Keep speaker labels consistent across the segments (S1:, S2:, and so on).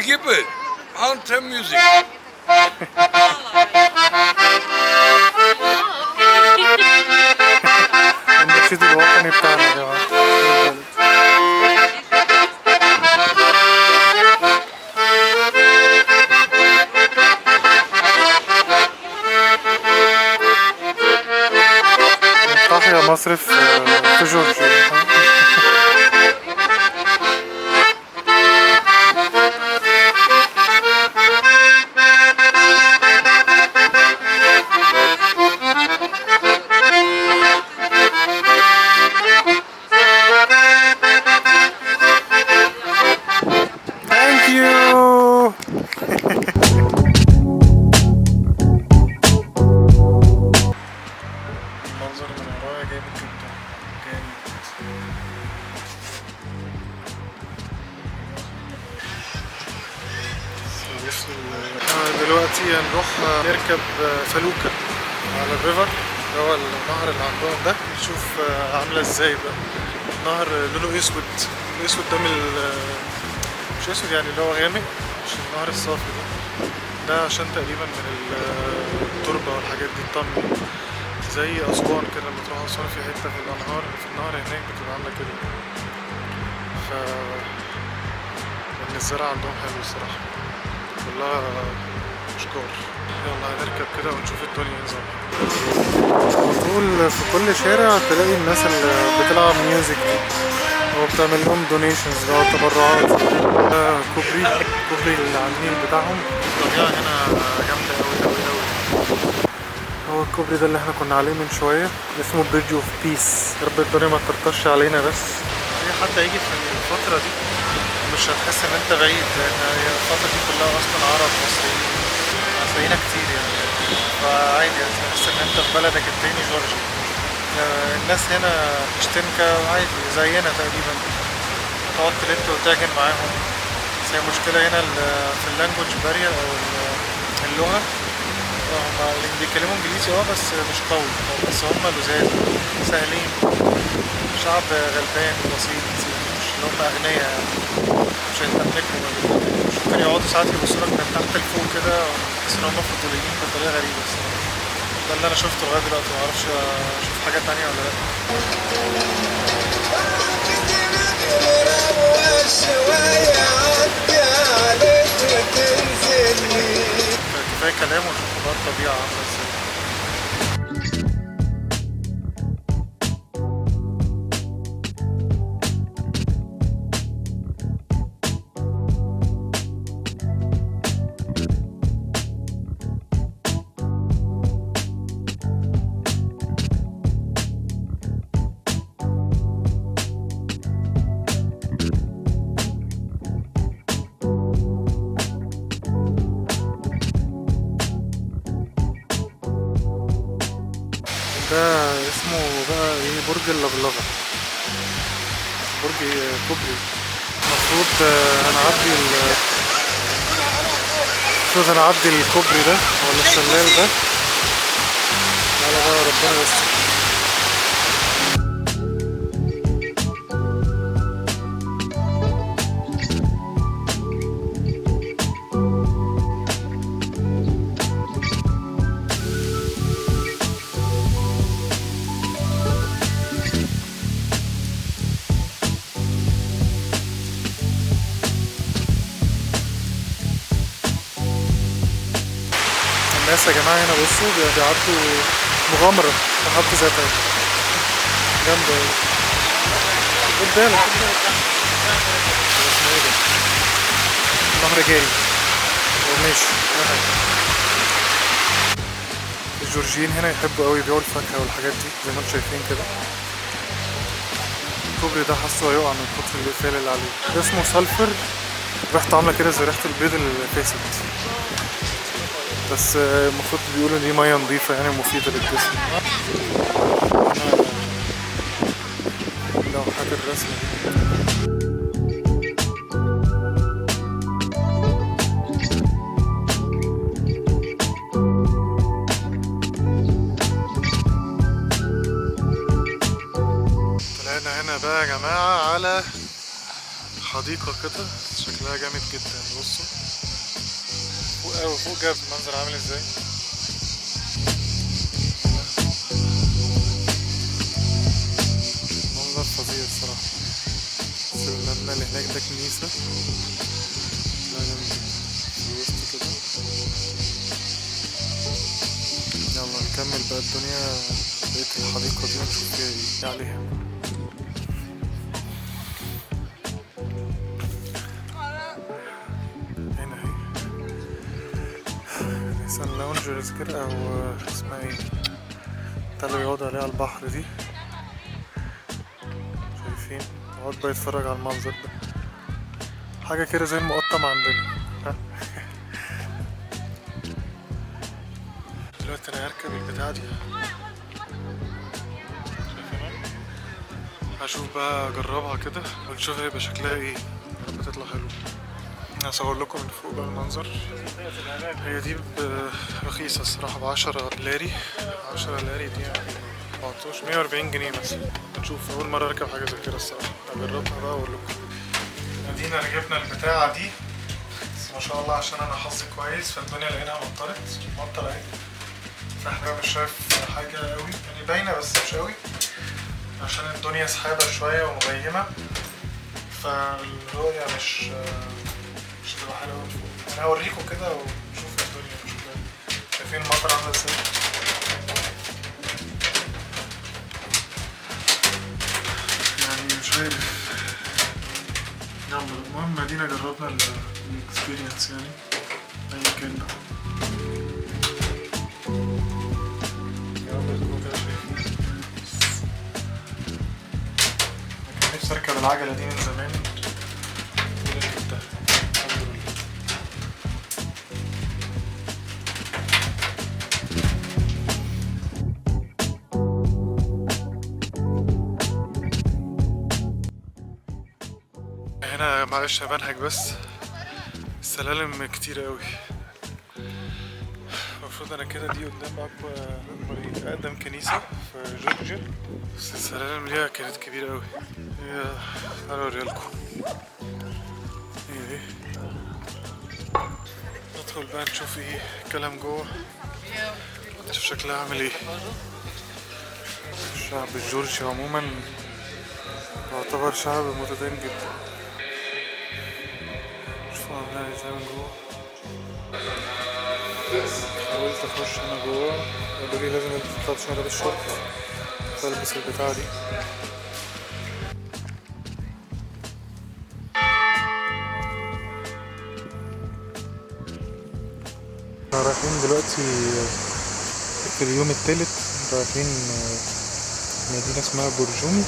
S1: Keep it. Mountain music.
S2: النشيد الوطني بتاعنا يا جماعة. تحيا مصر في جورجيا. Thank you. المنظر من ورايا جامد جدا، جامد. دلوقتي هنروح نركب فلوكة على الريفر اللي هو النهر اللي عندهم ده، نشوف عاملة ازاي بقى. نهر لونه اسود، الاسود ده من مش اسود يعني، اللي هو غامق، مش النهر الصافي ده عشان تقريبا من التربة والحاجات دي، الطمي. زي أسوان كده، لما تروح أسوان في حتة في الأنهار، في النهر هناك بتبقى عاملة كده. لأن الزرع عندهم حلو الصراحة، كلها أشجار. يلا هنركب كده ونشوف الدنيا ايه نظامها. على طول في كل شارع تلاقي الناس اللي بتلعب ميوزك دي، وبتعمل لهم دونيشنز اللي هو تبرعات. كوبري اللي على النيل بتاعهم. الطبيعة هنا جامدة أوي أوي أوي. هو الكوبري ده اللي احنا كنا عليه من شوية، اسمه بريدج اوف بيس. يا رب الدنيا ما تطرطش علينا بس. اي حد هيجي في الفترة دي مش هتحس ان انت بعيد، لان هي الفترة دي كلها اصلا عرب مصريين، هتلاقينا كتير يعني، فعادي هتحس ان انت في بلدك التاني جورجيا. الناس هنا مشتنكة عادي زينا تقريبا، تقعد تلت وتعجن معاهم. بس هي مشكلة هنا في اللانجوج بارير او اللغة. هما بيتكلموا انجليزي بس مش قوي، بس هما لزاز سهلين، شعب غلبان بسيط، مش اللي هما اغنياء يعني، مش هيتنكوا، مش ممكن يقعدوا ساعات يبصولك من تحت لفوق كده، تحس ان هما فضوليين بطريقة غريبة الصراحة. ده اللي انا شفته لغاية دلوقتي، معرفش اشوف حاجات تانية ولا لأ. كفاية كلام ونشوف بقى الطبيعة عاملة ازاي. ده اسمه بقى ايه، برج اللفلفة، برج كوبري. المفروض هنعدي الكوبري ده ولا الشلال ده. يلا بقى ربنا يستر. الناس يا جماعة هنا بصوا بيعدوا مغامرة في حد ذاتها، جامدة اوي. قدامك اسمه ايه ده؟ النهر جاري وماشي. الجورجيين هنا يحبوا اوي يبيعوا الفاكهة والحاجات دي زي ما انتم شايفين كده. الكوبري ده حاسه هيقع من كتر الإقفال اللي عليه. ده اسمه سلفر، ريحته عاملة كده زي ريحة البيض الفاسد، بس المفروض بيقولوا دي مية نظيفة يعني مفيدة للجسم. لوحات الرسم طلعنا هنا بقى يا جماعة على حديقة كده شكلها جامد جدا. بصوا فوق اوي، فوق جاب المنظر عامل ازاي. منظر فظيع الصراحة. بس المبنى اللي هناك ده كنيسة، لا جامد في الوسط كده. يلا نكمل بقى الدنيا، بقية الحديقة دي ونشوف فيها ايه عليها. هنا اهي نيسان لاونجرز كده، او اسمها ايه بتاع اللي بيقعد عليها على البحر دي. شايفين يقعد بقى يتفرج على المنظر ده، حاجة كده زي المقطم عندنا. دلوقتي انا هركب البتاعة دي، هشوف بقى اجربها كده ونشوف هيبقى شكلها ايه. يا رب تطلع حلو. هصور لكم من فوق بقى المنظر. هي دي رخيصة الصراحة، ب10 لاري. 10 لاري دي يعني 140 جنيه مثلا. نشوف، أول مرة أركب حاجة زي كده الصراحة، هجربها بقى وأقول لكم. ادينا ركبنا البتاعة دي، بس ما شاء الله عشان أنا حظي كويس فالدنيا لقيناها مطر أهي، فاحنا مش شايف حاجة قوي يعني، باينة بس مش قوي عشان الدنيا سحابة شوية ومغيمة، فالرؤية مش هتبقى حلوة من فوق. أنا هوريكم كده ونشوف الدنيا شكلها. شايفين المطر عاملة ازاي؟ يعني مش عارف. يلا المهم ادينا جربنا الاكسبيرينس يعني ايا كان بقى. يا رب تكونوا كده شايفين. أنا كان نفسي اركب العجلة دي من زمان، ركبتها الحمد لله. هنا معلش بنهج بس السلالم كتير قوي. المفروض انا كده دي قدام اقدم كنيسة في جورجيا، بس السلالم ليها كانت كبيرة قوي. تعالوا اوريلكم. ايه ندخل بقى نشوف ايه الكلام جوه، نشوف شكلها عامل ايه. الشعب الجورجي عموما يعتبر شعب متدين جدا. شوفوا عاملين ازاي من جوه. حاولت اخش انا جوه، قالوا لي لازم تلبس شنطة الشرطة، فالبس البتاعة دي. احنا رايحين دلوقتي في اليوم الثالث، رايحين مدينة اسمها برجوم،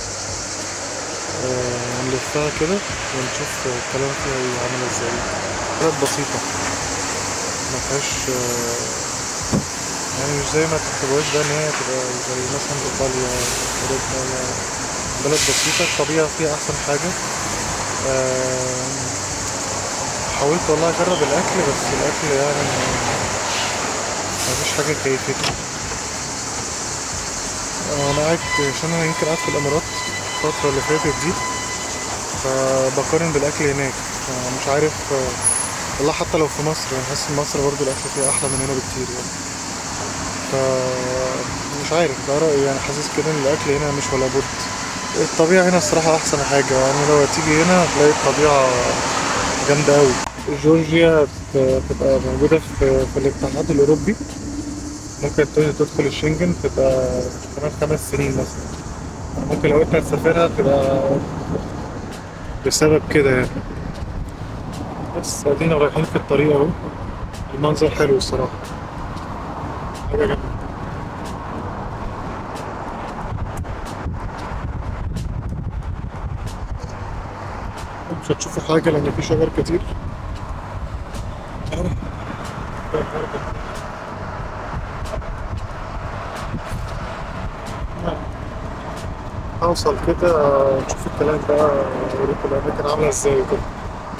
S2: نلفها كده ونشوف الكلام فيها ايه عامل ازاي. بلد بسيطة مفيهاش يعني، مش زي ما تحسبوهاش بقى ان هي تبقى زي مثلا ايطاليا اوروبا. بلد بسيطة، الطبيعة فيها احسن حاجة. حاولت والله اجرب الاكل، بس الاكل يعني مفيش حاجة كيفتني. انا قاعد عشان انا يمكن قاعد في الامارات الفترة اللي فاتت دي، فبقارن بالاكل هناك، مش عارف والله. حتى لو في مصر يعني حاسس ان مصر برضو الاكل فيها احلى من هنا بكتير يعني. مش عارف، ده رأيي يعني، حاسس كده ان الاكل هنا مش ولا بد. الطبيعة هنا الصراحة احسن حاجة يعني، لو هتيجي هنا هتلاقي الطبيعة جامدة اوي. جورجيا تبقى موجودة في الاتحاد الاوروبي، ممكن تدخل الشنجن، تبقى كمان 5 سنين مثلا. ممكن لو انت هتسافرها تبقى بسبب كده يعني. بس ادينا رايحين في الطريق اهو، المنظر حلو الصراحة، حاجة جامدة. مش هتشوفوا حاجة لأن في شجر كتير. هوصل كده نشوف الكلام بقى، اوريكم الأماكن عاملة ازاي وكده.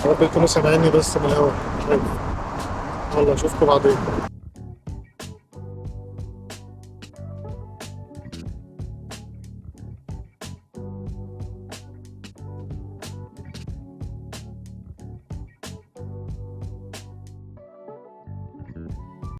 S2: يا رب تكونوا سامعيني بس من الهوا، مش عارف. يلا اشوفكم بعدين.